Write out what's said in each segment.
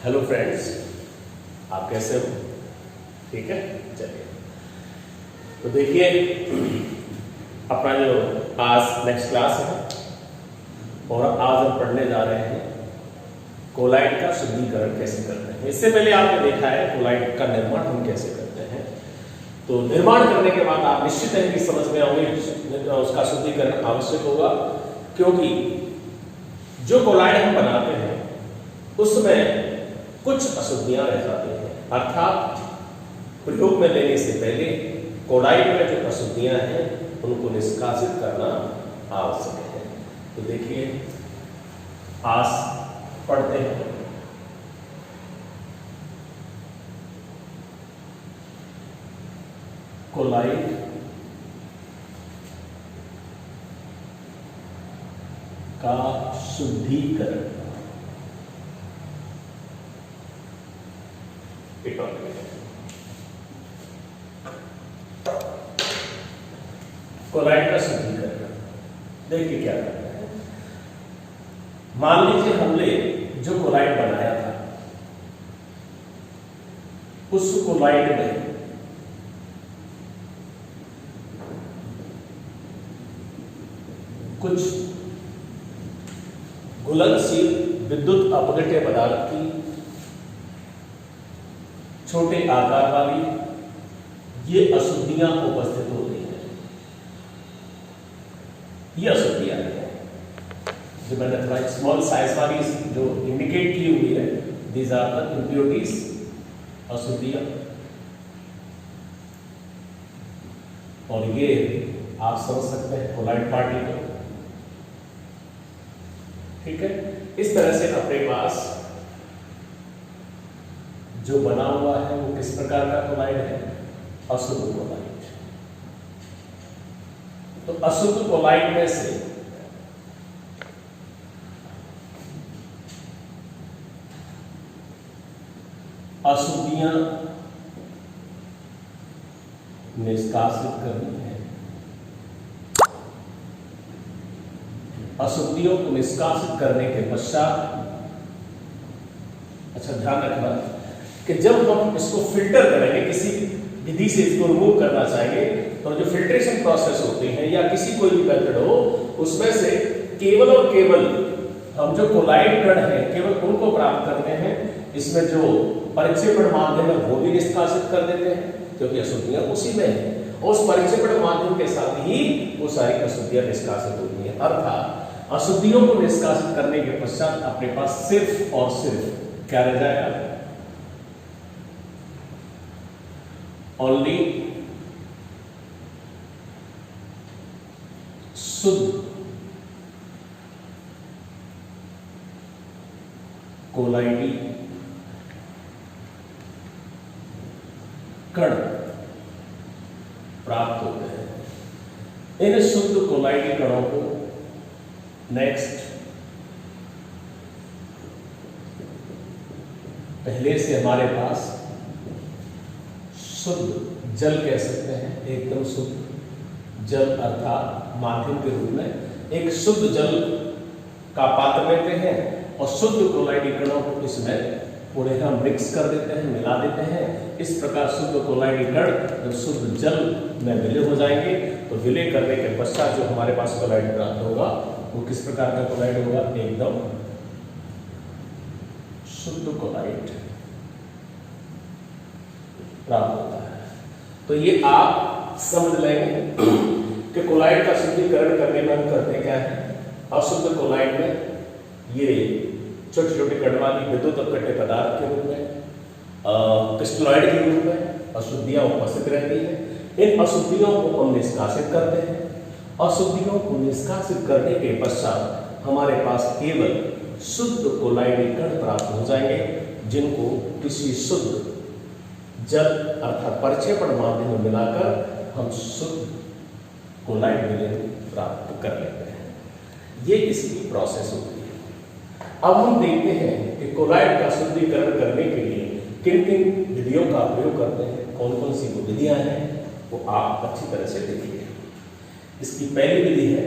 Hello friends, आप कैसे हो? ठीक है, चलिए। तो देखिए, अपना जो आज नेक्स्ट क्लास है और आज हम पढ़ने जा रहे हैं कोलाइड का शुद्धिकरण कैसे करते हैं। इससे पहले आपने देखा है कोलाइड का निर्माण हम कैसे करते हैं। तो निर्माण करने के बाद आप निश्चित है कि समझ में आओगे उसका शुद्धिकरण आवश्यक होगा, क्योंकि जो कोलाइड हम बनाते हैं उसमें कुछ अशुद्धियां रह जाती हैं, अर्थात प्रयोग में लेने से पहले कोलाइड में जो अशुद्धियां हैं उनको निष्कासित करना आवश्यक है। तो देखिए, आज पढ़ते हैं कोलाइड का शुद्धिकरण। कोलाइड का शुद्धिकरण देखिए क्या करते हैं। मान लीजिए हमने जो कोलाइड बनाया था उस कोलाइड में कुछ घुलनशील विद्युत अपघट्य पदार्थ की छोटे आकार वाली ये अशुद्धियां उपस्थित होती हैं। ये अशुद्धियां हैं जो मैंने थोड़ा स्मॉल साइज वाली जो इंडिकेट की हुई है, दीज आर द इम्प्योरिटीज, अशुद्धियां। और ये आप समझ सकते हैं कोलाइड पार्टिकल। ठीक है, इस तरह से अपने पास जो बना हुआ है वो किस प्रकार का कोलाइड है? अशुद्ध कोलाइड। तो अशुद्ध कोलाइड में से अशुद्धियां निष्कासित करनी है। अशुद्धियों को निष्कासित करने के पश्चात, अच्छा ध्यान रखना कि जब हम इसको फिल्टर करेंगे, किसी विधि से इसको रिमूव करना चाहिए, तो जो फिल्ट्रेशन प्रोसेस होती है या किसी कोई भी मेथड हो, उसमें से केवल और केवल हम जो कोलाइड कण है केवल उनको प्राप्त करते हैं। इसमें जो परिक्षेपण माध्यम है वो भी निष्कासित कर देते हैं, क्योंकि अशुद्धियां उसी में है। और उस परिक्षेपण माध्यम के साथ ही वो सारी अशुद्धियां निष्कासित होती हैं। अर्थात अशुद्धियों को निष्कासित करने के पश्चात अपने पास सिर्फ और सिर्फ क्या रह जाएगा? ओनली शुद्ध कोलाइडी कण प्राप्त होते हैं। इन शुद्ध कोलाइडी कणों को नेक्स्ट पहले से हमारे पास शुद्ध जल कह सकते हैं, एकदम शुद्ध जल अर्थात माध्यम के रूप में एक शुद्ध जल का पात्र लेते हैं और शुद्ध कोलाइडी कणों को इसमें थोड़े हम मिक्स कर देते हैं, मिला देते हैं। इस प्रकार शुद्ध कोलाइडी कण जब शुद्ध जल में विलय हो जाएंगे तो विलय करने के पश्चात जो हमारे पास कोलाइड प्राप्त होगा वो किस प्रकार का कोलाइड होगा? एकदम शुद्ध कोलाइड प्राप्त होता है। तो ये आप समझ लेंगे कि कोलाइड का शुद्धिकरण करने में हम करते क्या है। अशुद्ध कोलाइड में ये छोटे छोटे कण वाली विद्युत अपघट्य पदार्थ के रूप में, क्रिस्टलॉइड के रूप में अशुद्धियां उपस्थित रहती हैं। इन अशुद्धियों को हम निष्कासित करते हैं। अशुद्धियों को निष्कासित करने के पश्चात हमारे पास केवल शुद्ध कोलाइडी कण प्राप्त हो जाएंगे, जिनको किसी शुद्ध जल अर्थात परिक्षेपण माध्यम में मिलाकर हम शुद्ध कोलाइड विलयन प्राप्त कर लेते हैं। ये इसकी प्रोसेस होती है। अब हम देखते हैं कि कोलाइड का शुद्धिकरण करने के लिए किन किन विधियों का प्रयोग करते हैं, कौन कौन सी वो विधियां हैं, वो आप अच्छी तरह से देखिए। इसकी पहली विधि है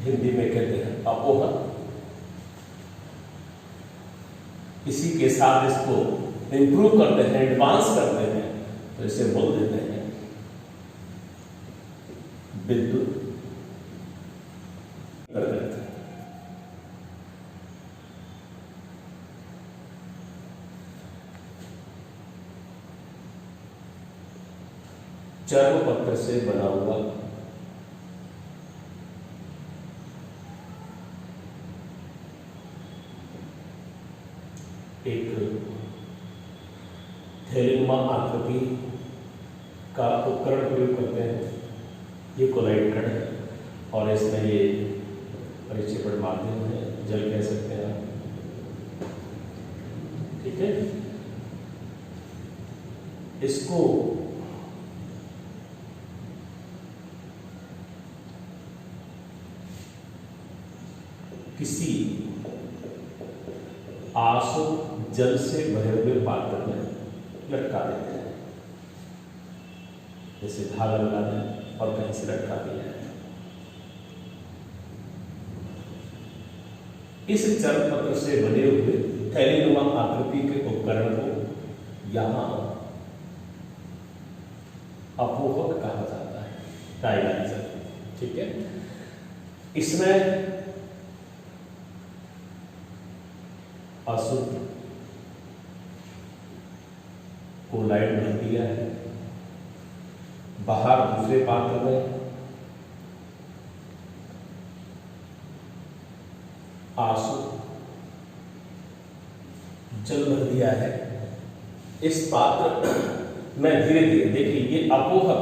हिंदी में कहते हैं अपोहन। इसी के साथ इसको इंप्रूव करते हैं, एडवांस करते हैं, तो इसे बोल देते हैं विद्युत गर्गत। चर्म पत्र से बना हुआ एक थैलेनुमा आकृति का उपकरण प्रयोग करते हैं। ये कोलाइड कण है और इसमें ये परिक्षेपण माध्यम है, जल कह सकते हैं आप, ठीक है। इसको किसी आसुत जल से भरे हुए पात्र में लटका देते हैं, जैसे धागा लगा दें और कहीं से लटका दिया है। इस चर्म पत्र से बने हुए थैलेनुमा आकृति के उपकरण को यहां अपोहक कहा जाता है, डायलाइजर, ठीक है। इसमें अशुद्ध कोलाइड भर दिया है, बाहर दूसरे पात्र में आशुद्ध जल भर दिया है। इस पात्र में धीरे धीरे, देखिए ये अपोहक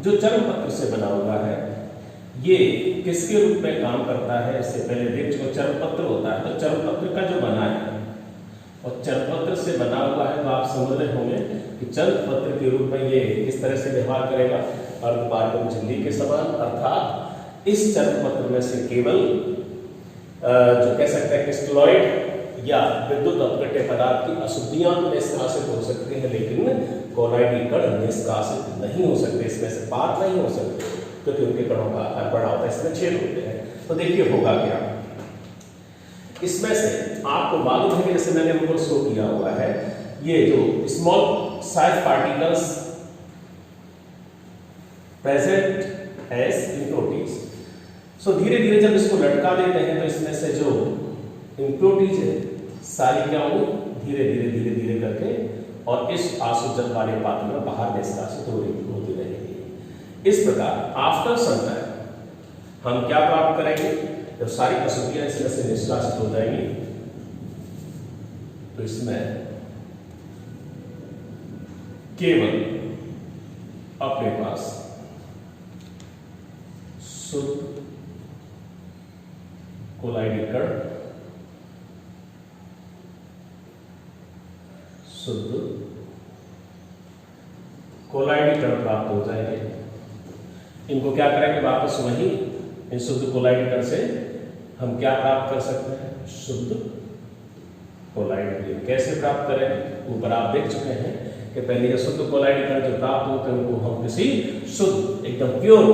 जो चर्म पत्र से बना हुआ है, ये किसके रूप में काम करता है, इससे पहले देख चुके। चर्म पत्र होता है तो चर्म पत्र का जो बना है और चर्म पत्र से बना हुआ है, तो आप समझ रहे होंगे कि चर्म पत्र के रूप में ये किस तरह से व्यवहार करेगा, अर्धपारगम झिल्ली के समान। अर्थात इस चर्म पत्र में से केवल जो कह सकते हैं क्रिस्टलॉइड या विद्युत अपघट्य पदार्थ की अशुद्धियां निष्कासित हो सकती हैं, लेकिन कोलाइडी कण निष्कासित नहीं हो सकते, इसमें से पार नहीं हो सकते, क्योंकि उनके कणों का आकार बड़ा होता है, इसमें छेद होते हैं। तो देखिए होगा क्या, इसमें से आपको मालूम है कि जैसे मैंने उनको शो किया हुआ है, ये जो small size particles present as impurities, so धीरे धीरे जब इसको लटका देते हैं तो इसमें से जो इम्प्योरिटीज है सारी क्या हो, धीरे धीरे धीरे धीरे करके और इस आसुजन वाले पात्र में बाहर निष्कासित होती रहेगी। इस प्रकार आफ्टर सम टाइम हम क्या प्राप्त करेंगे, जब सारी अशुद्धियां इसमें से निष्कासित हो जाएंगी तो इसमें केवल अपने पास शुद्ध कोलाइडी कण, शुद्ध कोलाइडी कण प्राप्त हो जाएंगे। इनको क्या करेंगे, वापस वही इन शुद्ध कोलाइडी कण से हम क्या प्राप्त कर सकते हैं, शुद्ध कोलाइड। कैसे प्राप्त करेंगे, ऊपर आप देख चुके हैं कि पहले ये शुद्ध कोलाइड कण जो प्राप्त होते हैं उनको हम किसी शुद्ध एकदम प्योर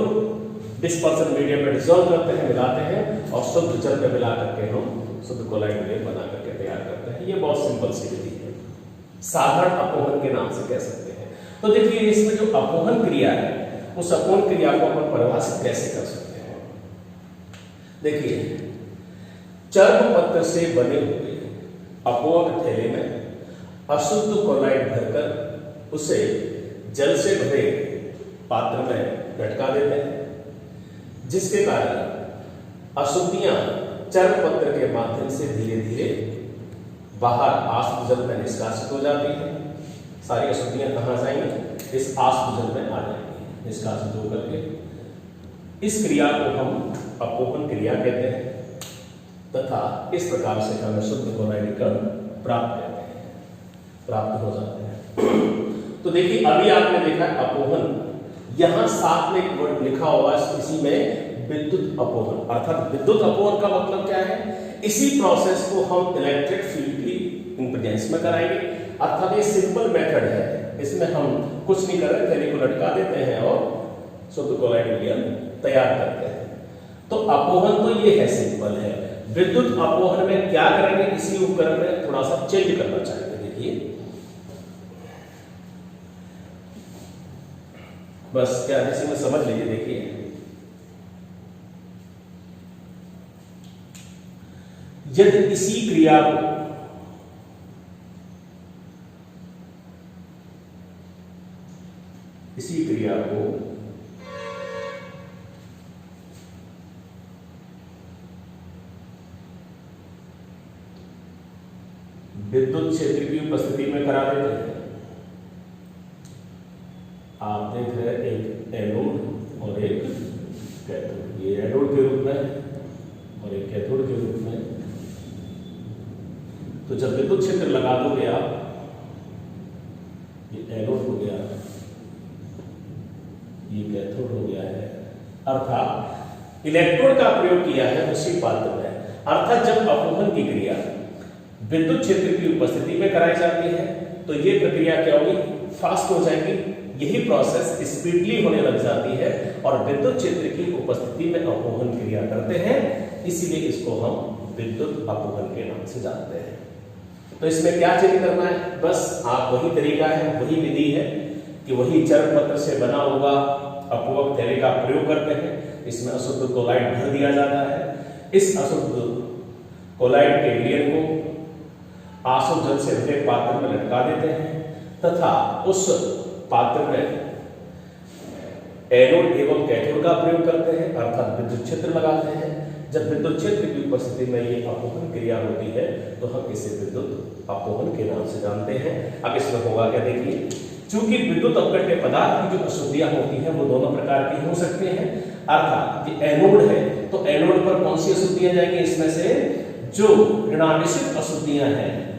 डिस्पर्सन मीडियम में डिसॉल्व करते हैं, मिलाते हैं और शुद्ध जल में मिला करके हम शुद्ध कोलाइड मीडियम बना करके तैयार करते हैं। ये बहुत सिंपल सी विधि है, साधारण अपोहन के नाम से कह सकते हैं। तो देखिए इसमें जो अपोहन क्रिया है, उस अपोहन क्रिया को हम परिभाषित कैसे कर सकते हैं। देखिए चर्म पत्र से बने हुए अपोहक थैले में अशुद्ध कोलाइड भरकर उसे जल से भरे पात्र में लटका देते हैं, जिसके कारण अशुद्धियां चर्म पत्र के माध्यम से धीरे धीरे बाहर आश्रित जल में निष्कासित हो जाती है। सारी अशुद्धियां कहां जाएंगी, इस आश्रित जल में आ जाएंगी निष्कासित होकर के। इस क्रिया को हम अपोहन क्रिया कहते हैं तथा इस प्रकार से हमें शुद्ध कोलाइड कण प्राप्त हो जाते हैं। तो देखिए अभी आपने देखा अपोहन, यहां साथ में एक वर्ड लिखा हुआ है, इसी में विद्युत अपोहन। अर्थात विद्युत अपोहन का मतलब क्या है, इसी प्रोसेस को हम इलेक्ट्रिक फील्ड की इंप्रेजेंस में कराएंगे। अर्थात ये सिंपल मेथड है, इसमें हम कुछ नहीं कर रहे, थैली को लटका देते हैं और शुद्ध कोलाइड विलयन तैयार करते हैं। तो अपोहन तो ये है, सिंपल है। विद्युत अपोहन में क्या करेंगे, इसी उपकरण में थोड़ा सा चेंज करना चाहेंगे। देखिए बस क्या इसी में समझ लीजिए। देखिए यदि इसी क्रिया को विद्युत क्षेत्र की उपस्थिति में करा देते हैं। आप देख रहे हैं एक एनोड और एक कैथोड, ये एनोड के रूप में और एक कैथोड के रूप में। तो जब विद्युत क्षेत्र लगा दोगे आप, ये एनोड हो गया, ये कैथोड हो गया है, अर्थात इलेक्ट्रोड का प्रयोग किया है उसी पात्र में। अर्थात जब अपोहन की क्रिया विद्युत क्षेत्र की उपस्थिति में कराई जाती है तो ये प्रक्रिया क्या होगी, फास्ट हो जाएगी। यही प्रोसेस स्पीडली होने लग जाती है और विद्युत क्षेत्र की उपस्थिति में अपोहन क्रिया करते हैं, इसीलिए इसको हम विद्युत अपोहन के नाम से जानते हैं। तो इसमें क्या चेंज करना है, बस आप वही तरीका है, वही विधि है कि वही चरण पत्र से बना हुआ अपवर्तक थैली का प्रयोग करते हैं। इसमें अशुद्ध कोलाइड भर दिया जाता है। इस अशुद्ध कोलाइड के विलयन को आसुत जल से भरे पात्र में लटका देते हैं तथा उस पात्र में एनोड एवं कैथोड का प्रयोग करते हैं, अर्थात विद्युत क्षेत्र लगाते हैं। जब विद्युत क्षेत्र की उपस्थिति में ये अपोहन क्रिया होती है तो हम इसे विद्युत अपोहन के नाम से जानते हैं। अब इसमें होगा क्या, देखिए चूंकि विद्युत अपघट्य पदार्थ की जो अशुद्धियां होती हैं वो दोनों प्रकार की हो सकती हैं। अर्थात ये एनोड है तो एनोड पर कौन सी अशुद्धियां जाएंगी, इसमें से जो ऋणावेशित अशुद्धियां हैं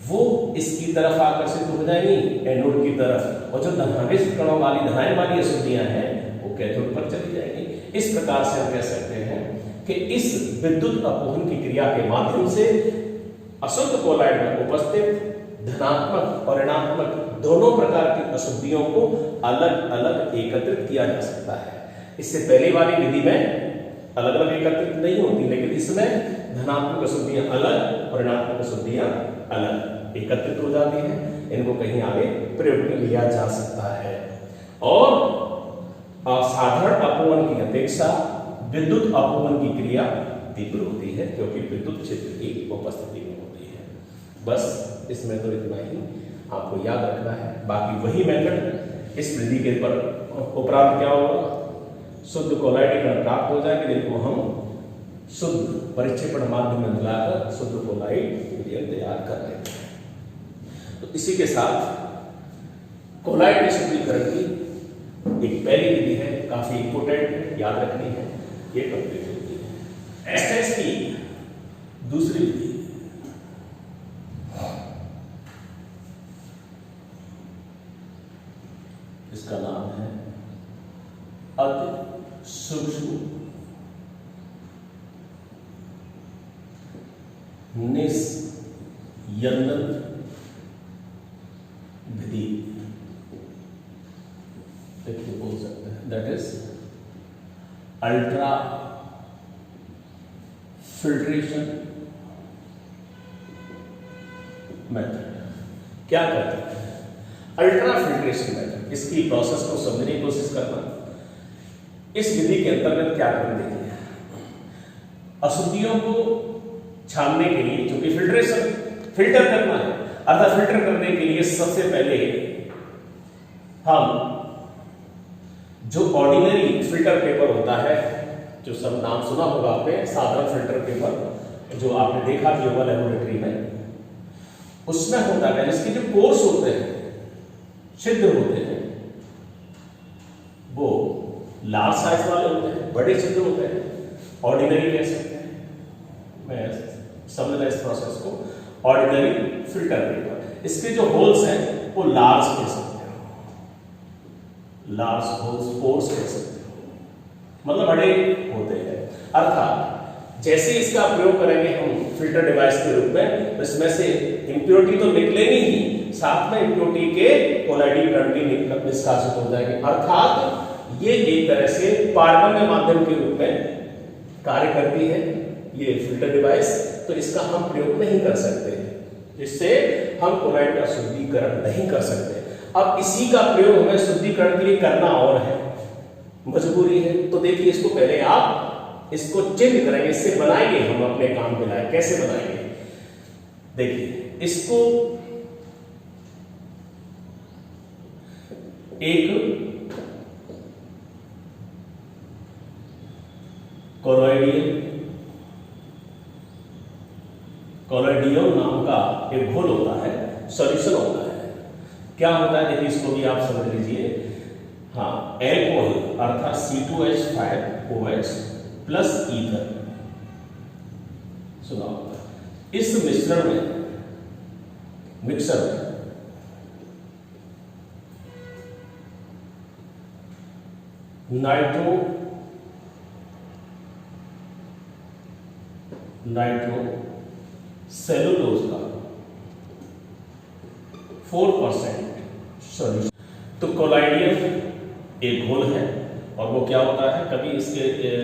वो इसकी तरफ आकर्षित हो जाएंगी, एनोड की तरफ, और जो धनावेशित कणों वाली धनायन वाली अशुद्धियां हैं वो कैथोड पर चली जाएंगी। इस प्रकार से हम कह सकते हैं कि इस विद्युत अपोहन की क्रिया के माध्यम से अशुद्ध कोलाइड में उपस्थित धनात्मक और ऋणात्मक दोनों प्रकार की अशुद्धियों को अलग अलग एकत्रित किया जा सकता है। इससे पहले वाली विधि में अलग अलग एकत्रित नहीं होती, लेकिन इसमें धनात्मक अशुद्धियां अलग और ऋणात्मक अशुद्धियां अलग एकत्रित हो जाती हैं। इनको कहीं आगे प्रयोग में लिया जा सकता है। और साधारण अपोहन की अपेक्षा विद्युत अपोहन की क्रिया तीव्र होती है क्योंकि विद्युत क्षेत्र की उपस्थिति में होती है। बस इसमें तो इतना ही आपको याद रखना है। बाकी वही मेथड इस विधि के उपरांत क्या होगा, शुद्ध कोलाइड कण प्राप्त हो जाएंगे जिनको हम शुद्ध परिक्षेपण माध्यम में मिलाकर शुद्ध कोलाइड विलयन तैयार कर लेते हैं। तो इसी के साथ कोलाइड के शुद्धिकरण की एक पहली विधि है, काफी इंपोर्टेंट है, याद रखनी है, ये कंप्लीट होती है। एस्टेस की दूसरी विधि इसका नाम है अति सूक्ष्म निस्यंदन विधि, देखिए बोल सकते हैं, that is ultra filtration method. क्या करते हैं अल्ट्रा फिल्ट्रेशन मेथड, इसकी प्रोसेस को समझने की कोशिश करना। इस विधि के अंतर्गत क्या करना, देखिए अशुद्धियों को छानने के लिए, क्योंकि फिल्टर करना है, अर्थात फिल्टर करने के लिए सबसे पहले हम जो ऑर्डिनरी फिल्टर पेपर होता है, जो सब नाम सुना होगा आपने, साधारण फिल्टर पेपर जो आपने देखा भी होगा लेबोरेटरी में, उसमें होता है जिसके जो पोर्स होते हैं, छिद्र होते हैं, वो लार्ज साइज वाले होते हैं, बड़े छिद्र होते हैं, ऑर्डिनरी कह सकते हैं। मैं समझना इस प्रोसेस को, ऑर्डिनरी फिल्टर पेपर, इसके जो होल्स हैं वो लार्ज कह सकते हो, लार्ज होल्स पोर्स कह सकते हो, मतलब बड़े होते हैं। अर्थात जैसे इसका प्रयोग करेंगे हम फिल्टर डिवाइस के रूप में, तो इसमें से इम्प्योरिटी तो निकलेगी ही, साथ में इम्प्योरिटी के कोलाइडियल कण भी निष्कासित हो जाएंगे। अर्थात ये एक तरह से पारगम्य माध्यम के रूप में कार्य करती है ये फिल्टर डिवाइस। तो इसका हम प्रयोग नहीं कर सकते, जिससे हम कोलाइड का शुद्धिकरण नहीं कर सकते। अब इसी का प्रयोग हमें शुद्धिकरण के लिए करना और है, मजबूरी है। तो देखिए इसको पहले आप इसको चेंज करेंगे, इससे बनाएंगे हम अपने काम के लायक। कैसे बनाएंगे देखिए, इसको एक कोलॉइडियम नाम का एक घोल होता है, सॉल्यूशन होता है। क्या होता है देखिए, इसको भी आप समझ लीजिए। हाँ, एल्कोहल अर्थात C2H5OH प्लस ईथर। सुना, इस मिश्रण में मिक्सर में नाइट्रो सेलुलोज का 4% सॉल्यूशन। तो कोलाइडियम एक घोल है, और वो क्या होता है, कभी इसके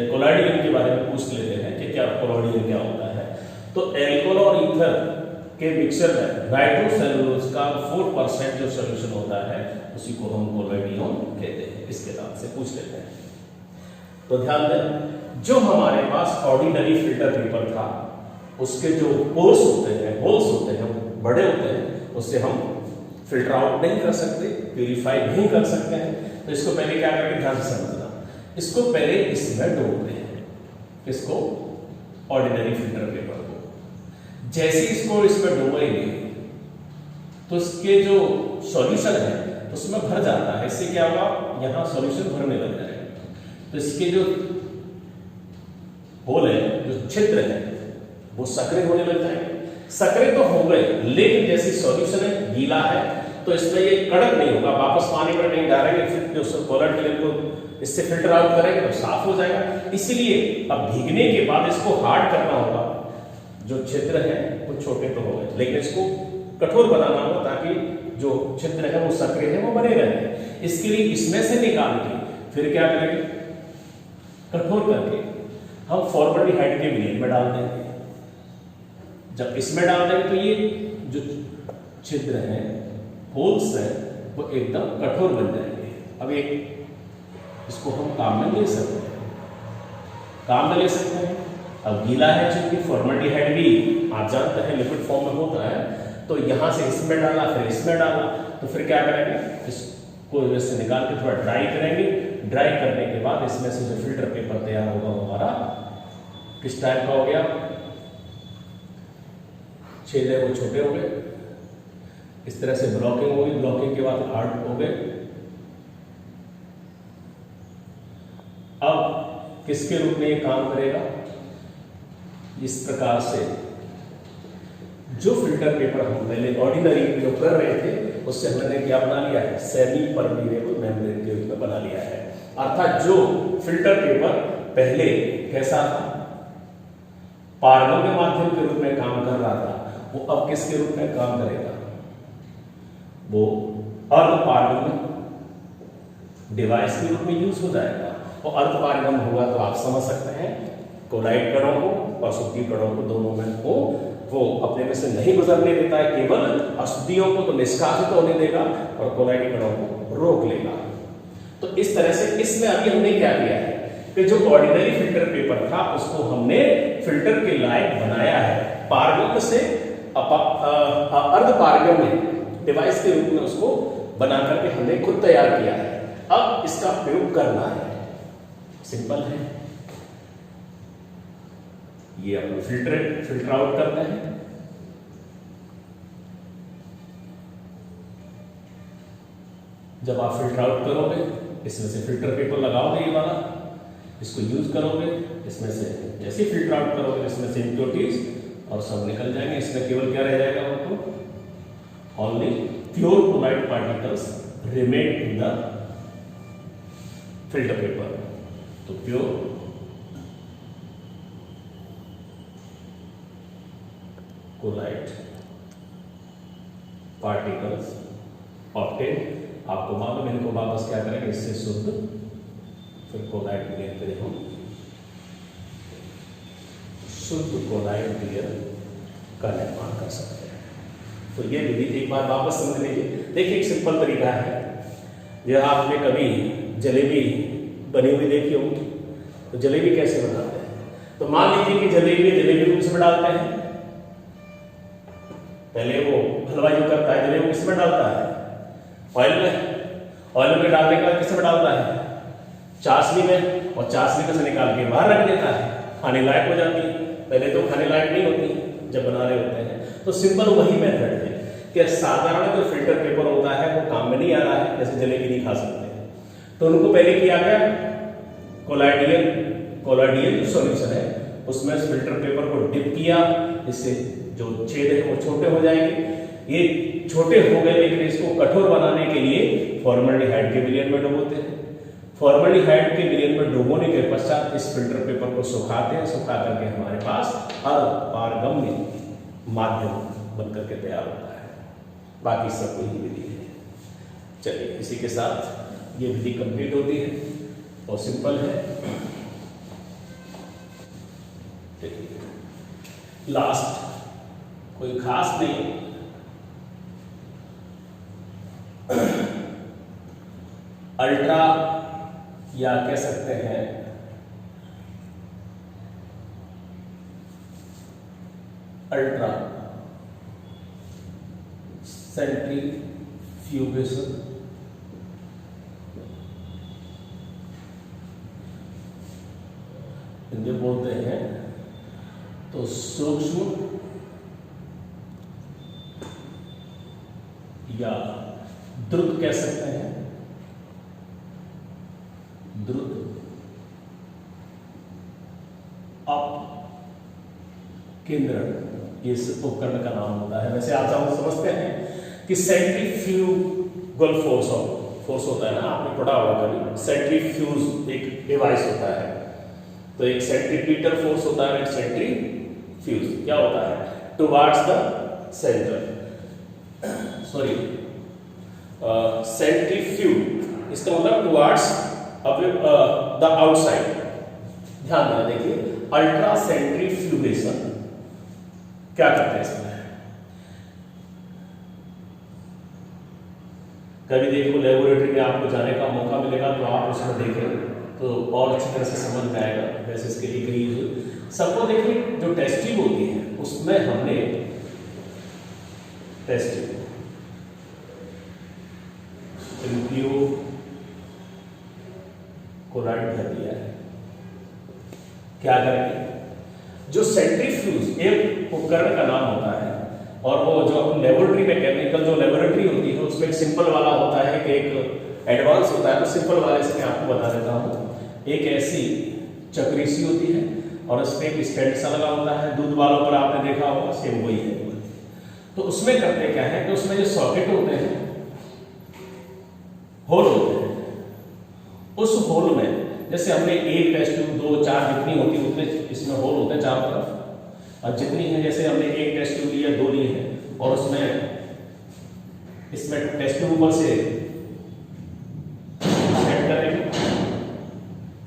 कोलाइडियम के बारे में पूछ लेते हैं कि क्या कोलाइडियम क्या होता है। तो एल्कोहल और ईथर के मिक्सचर में नाइट्रोसेलुलोज का 4% जो सॉल्यूशन होता है उसी को हम कोलाइडियम कहते हैं। इसके नाम से पूछ लेते हैं। तो ध्यान दें, जो हमारे पास ऑर्डिनरी फिल्टर पेपर था उसके जो पोर्स होते हैं, होल्स होते हैं, बड़े होते हैं, उससे हम फिल्टर आउट नहीं कर सकते, प्यूरिफाई नहीं कर सकते हैं। तो इसको पहले क्या करके ध्यान से समझना, इसको पहले इसमें डोबते हैं, इसको ऑर्डिनरी फिल्टर पेपर को। जैसे इसको इसमें डुबाएंगे तो इसके जो सॉल्यूशन है उसमें भर जाता है। इससे क्या होगा, यहां सॉल्यूशन भरने लग जाएगा। तो इसके जो होल है, जो छिद्र है, वो सक्रिय होने लग जाएंगे। सक्रिय तो हो गए, लेकिन जैसे सॉल्यूशन है गीला है तो इसमें ये कड़क नहीं होगा, वापस पानी पर नहीं डालेंगे, फिर जो कोलाइडियम को इससे फिल्टर आउट करेंगे तो साफ हो जाएगा। इसलिए अब भीगने के बाद इसको हार्ड करना होगा। जो छिद्र है वो छोटे तो हो गए, लेकिन इसको कठोर बनाना होगा ताकि जो छिद्र है वो सक्रिय है वो बने रहे। इसके लिए इसमें से निकाल के फिर क्या करेंगे, कठोर करके हम फॉर्मल्डिहाइड के विलयन में डाल देंगे। जब इसमें डाल देंगे तो ये जो छिद्र है, होल्स है, वो एकदम कठोर बन जाएंगे। अब एक इसको हम काम में ले सकते हैं, काम में ले सकते हैं। अब गीला है, चूंकि फॉर्मल्डिहाइड भी आप जानते हैं लिक्विड फॉर्म में होता है, तो यहां से इसमें डाला, फिर इसमें डाला, तो फिर क्या करेंगे, इसको इससे निकाल के थोड़ा ड्राई करेंगे। ड्राई करने के बाद इसमें से जो फिल्टर पेपर तैयार होगा वो हमारा किस टाइप का हो गया, छेद है वो छोटे हो गए, इस तरह से ब्लॉकिंग होगी, ब्लॉकिंग के बाद हार्ड हो गए। अब किसके रूप में ये काम करेगा, इस प्रकार से जो फिल्टर पेपर हम पहले ऑर्डिनरी प्रयोग कर रहे थे उससे हमने क्या बना लिया है, सेमी परमीएबल मेम्ब्रेन के रूप में बना लिया है। अर्थात जो फिल्टर पेपर पहले कैसा था, पारगम्य माध्यम के रूप में काम कर रहा था, वो अब किसके रूप में काम करेगा, वो अर्धपारगम्य डिवाइस के रूप में यूज हो जाएगा। और अर्धपारगम्य होगा तो आप समझ सकते हैं कोलाइड कणों को और शुद्धि कणों को दोनों में को वो अपने में से नहीं गुजरने देता है, केवल अशुद्धियों को तो निष्कासित होने देगा और कोलाइड कणों को रोक लेगा। तो इस तरह से इसमें अभी हमने क्या किया है कि जो ऑर्डिनरी फिल्टर पेपर था उसको हमने फिल्टर के लायक बनाया है, पारगम्य से अर्धपारगम्य डिवाइस के रूप में उसको बना करके हमने खुद तैयार किया है। अब इसका प्रयोग करना है, सिंपल है। ये अपन फिल्टर आउट करते हैं। जब आप फिल्टर आउट करोगे, इसमें से फिल्टर पेपर लगाओगे ये वाला, इसको यूज करोगे, इसमें से जैसे फिल्टर आउट करोगे इसमें से इम्प्योरिटीज और सब निकल जाएंगे। इसमें केवल क्या रह जाएगा, आपको only pure colloid particles remain in the filter paper. तो प्योर कोलाइट पार्टिकल्स ऑब्टेन। आपको मालूम है, इनको वापस क्या करेंगे, इससे शुद्ध फिर कोलाइट विलयन करें हम, शुद्ध कोलाइट विलयन का निर्माण कर सकते हैं। तो ये विधि एक बार वापस समझ लीजिए। देखिए एक सिंपल तरीका है, यह आपने कभी जलेबी बनी हुई देखी होगी, तो जलेबी कैसे बनाते हैं? तो मान लीजिए कि जलेबी को किसमें डालते हैं, पहले वो हलवा जो करता है जलेबी किसमें डालता है, ऑयल में। ऑयल में डालने के बाद किसमें डालता है, चाशनी में, और चाशनी में से निकाल के बाहर रख देता है, खाने लायक हो जाती है। पहले तो खाने लायक नहीं होती जब बना रहे होते हैं। तो सिंपल वही मेथड है कि साधारण जो फिल्टर पेपर होता है वो काम में नहीं आ रहा है, जैसे जलेबी नहीं खा सकते, तो उनको पहले किया गया कोलाइडियल सॉल्यूशन है उसमें फिल्टर पेपर को डिप किया, इससे जो छेद है वो छोटे हो जाएंगे। ये छोटे हो गए, लेकिन इसको कठोर बनाने के लिए फॉर्मल्डिहाइड के विलयन में डुबोते हैं। फॉर्मल्डिहाइड के विलयन में डुबोने के पश्चात इस फिल्टर पेपर को सुखाते हैं, सुखा करके हमारे पास अपारगम्य माध्यम बनकर के तैयार होता है। बाकी सब कोई विधि है। चलिए इसी के साथ ये विधि कंप्लीट होती है और सिंपल है। लास्ट कोई खास नहीं, अल्ट्रा या कह सकते हैं अल्ट्रा सेंट्रीफ्यूगेशन हिंदी बोलते हैं तो सूक्ष्म या द्रुत कह सकते हैं, द्रुत अपकेंद्रण ये उपकरण का नाम होता है। वैसे आप समझते हैं कि सेंट्रीफ्यूगल फोर्स होता है ना, आपने पढ़ा होगा कभी। सेंट्रीफ्यूज एक डिवाइस होता है, तो एक सेंट्रीपीटल फोर्स होता है, एक सेंट्रीफ्यूज क्या होता है, towards the centre, sorry centrifuge इसका मतलब टुवार्ड्स द आउटसाइड। ध्यान देना, देखिए अल्ट्रा सेंट्रीफ्यूगेशन क्या करते हैं इसमें। कभी देखो लेबोरेटरी में आपको जाने का मौका मिलेगा तो आप उसमें देखें तो और अच्छी तरह से समझ में आएगा। वैसे इसके लिए कई सबको देखिए जो टेस्ट ट्यूब होती है उसमें हमने टेस्ट ट्यूब कोलाइड भर दिया है। क्या करेंगे, जो सेंट्रीफ्यूज एक उपकरण का नाम होता है, और वो जो अपन लेबोरेटरी में केमिकल जो लेबोरेटरी होती है उसमें एक सिंपल वाला होता है कि एक एडवांस होता है। तो सिंपल वाले से मैं आपको बता देता हूँ। एक ऐसी चक्री सी होती है और उसमें एक स्टैंड सा लगा होता है, दूध वालों पर आपने देखा होगा, सेम वही है। तो उसमें करते क्या है कि उसमें जो सॉकेट होते हैं, होल होते हैं, उस होल में जैसे हमने एक टेस्ट ट्यूब 2 4 जितनी होती है उतने इसमें होल होते हैं चारों तरफ, और जितनी है जैसे हमने एक टेस्ट ट्यूब लिया 2 लिए हैं और इसमें टेस्ट ट्यूब ऊपर से सेट करेंगे,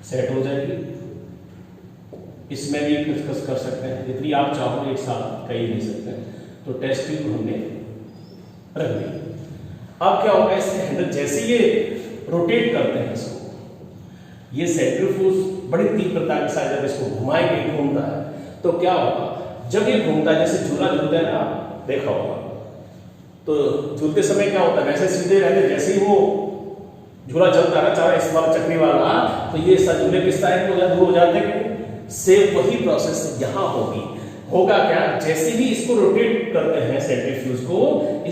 सेट हो जाएगी। इसमें भी कुछ कर सकते हैं, जितनी आप चाहो एक साथ कहीं नहीं सकते। तो टेस्ट ट्यूब हमने रख दी। अब क्या होगा, इससे हैंडल जैसे ये रोटेट करते हैं इसको, ये सेंट्रीफ्यूज बड़ी तीव्रता के साथ जब इसको घुमाएंगे, घूमता है, तो क्या होगा, जब ये घूमता है जैसे झूला झूलते हैं ना, आप देखा होगा, तो झूलते समय क्या होता है, वैसे सीधे रहते, जैसे ही वो झूला चलता है चाहे इस वाला चक्री वाला, तो ये झूले किस साइड को दूर हो जाते हैं। से वही प्रोसेस यहां होगा क्या, जैसे ही इसको रोटेट करते हैं सेंट्रीफ्यूज को,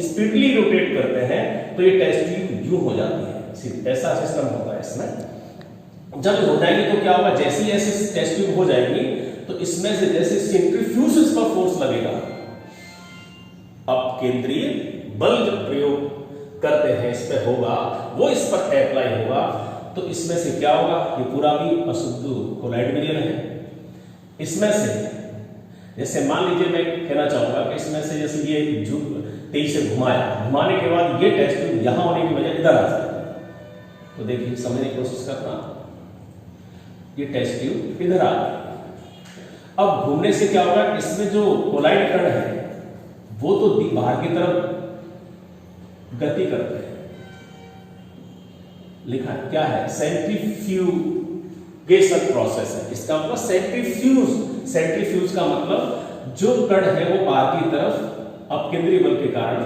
स्पीडली रोटेट करते हैं, तो ये टेस्ट ट्यूब यूं हो जाती है। ऐसा सिस्टम होता है इसमें। जब हो जाएगी तो क्या होगा, जैसे ही ऐसे टेस्ट ट्यूब हो जाएगी तो इसमें से जैसे सेंट्रीफ्यूज पर फोर्स लगेगा, अब केंद्रीय बल जब प्रयोग करते हैं इस पर होगा, वो इस पर अप्लाई होगा, तो इसमें से क्या होगा, ये पूरा भी अशुद्ध कोलाइड विलयन है। इसमें से जैसे मान लीजिए मैं कहना चाहूंगा कि इसमें से जैसे ये तेज से घुमाने के बाद ये टेस्ट ट्यूब यहां होने की वजह इधर आ जाए, तो देखिए समझने की कोशिश करना, ये टेस्ट ट्यूब इधर आ गया। अब घूमने से क्या होगा, इसमें जो कोलाइड कण है वो तो बाहर की तरफ गति करते हैं, लिखा है क्या है, सेंट्रीफ्यूगेशन प्रोसेस है। इसका मतलब सेंट्रीफ्यूज का मतलब जो कण है वो बाहर की तरफ अपकेंद्रीय बल के कारण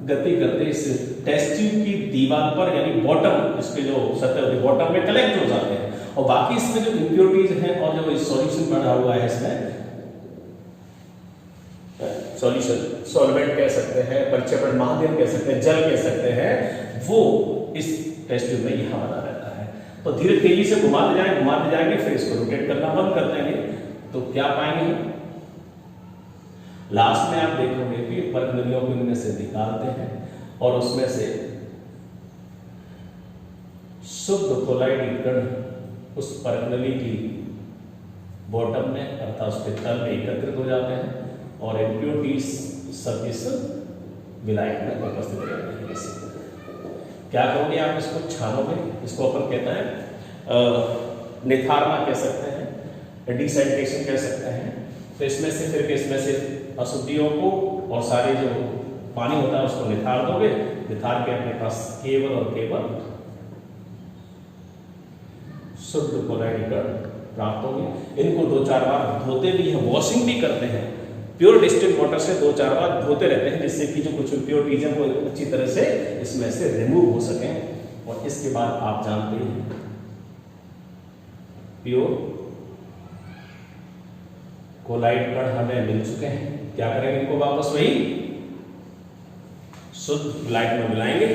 गति करते इस टेस्ट ट्यूब की दीवार पर, यानी बॉटम, इसके जो सतह होती है बॉटम में कलेक्ट हो जाते हैं, और बाकी इसमें जो इंप्योरिटीज हैं और जो सॉल्यूशन बना हुआ है इसमें, सॉल्यूशन सॉल्वेंट कह सकते हैं, परिचय माध्यम कह सकते हैं, जल कह सकते हैं, वो इस टेस्ट ट्यूब में यहां बना रहता है। तो धीरे तेजी से घुमाते जाएंगे, फिर इसको रोटेट करना बंद कर देंगे, तो क्या पाएंगे, लास्ट में आप देखोगे कि परत को इनमें से निकालते हैं और उसमें से शुद्ध कोलाइड कण उस परत की बॉटम में अर्थात उसके तल में एकत्रित हो जाते हैं और इम्प्योरिटीज सब इस विलायक में उपस्थित रहते हैं। क्या करोगे आप, इसको छानोगे, इसको अपन कहते हैं निथारना कह सकते हैं, डिसैनिटेशन कह सकते हैं। तो इसमें से अशुद्धियों को और सारे जो पानी होता है उसको निथार दोगे, निथार के अपने पास केवल और केवल शुद्ध कोलाइड कण प्राप्त होंगे। इनको 2-4 बार धोते भी हैं, वॉशिंग भी करते हैं, प्योर डिस्टिल्ड वाटर से 2-4 बार धोते रहते हैं, जिससे कि जो कुछ इम्प्योरिटीज हैं वो अच्छी तरह से इसमें से रिमूव हो सकें। और इसके बाद आप जानते हैं प्योर कोलाइड कण हमें मिल चुके हैं। क्या करेंगे, इनको वापस वही शुद्ध कोलाइड में मिलाएंगे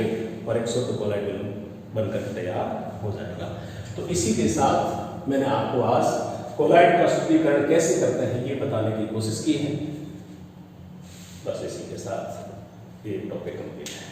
और एक शुद्ध कोलाइड बनकर तैयार हो जाएगा। तो इसी के साथ मैंने आपको आज कोलाइड का शुद्धिकरण कैसे करते हैं ये बताने की कोशिश की है। बस इसी के साथ ये टॉपिक कंप्लीट है।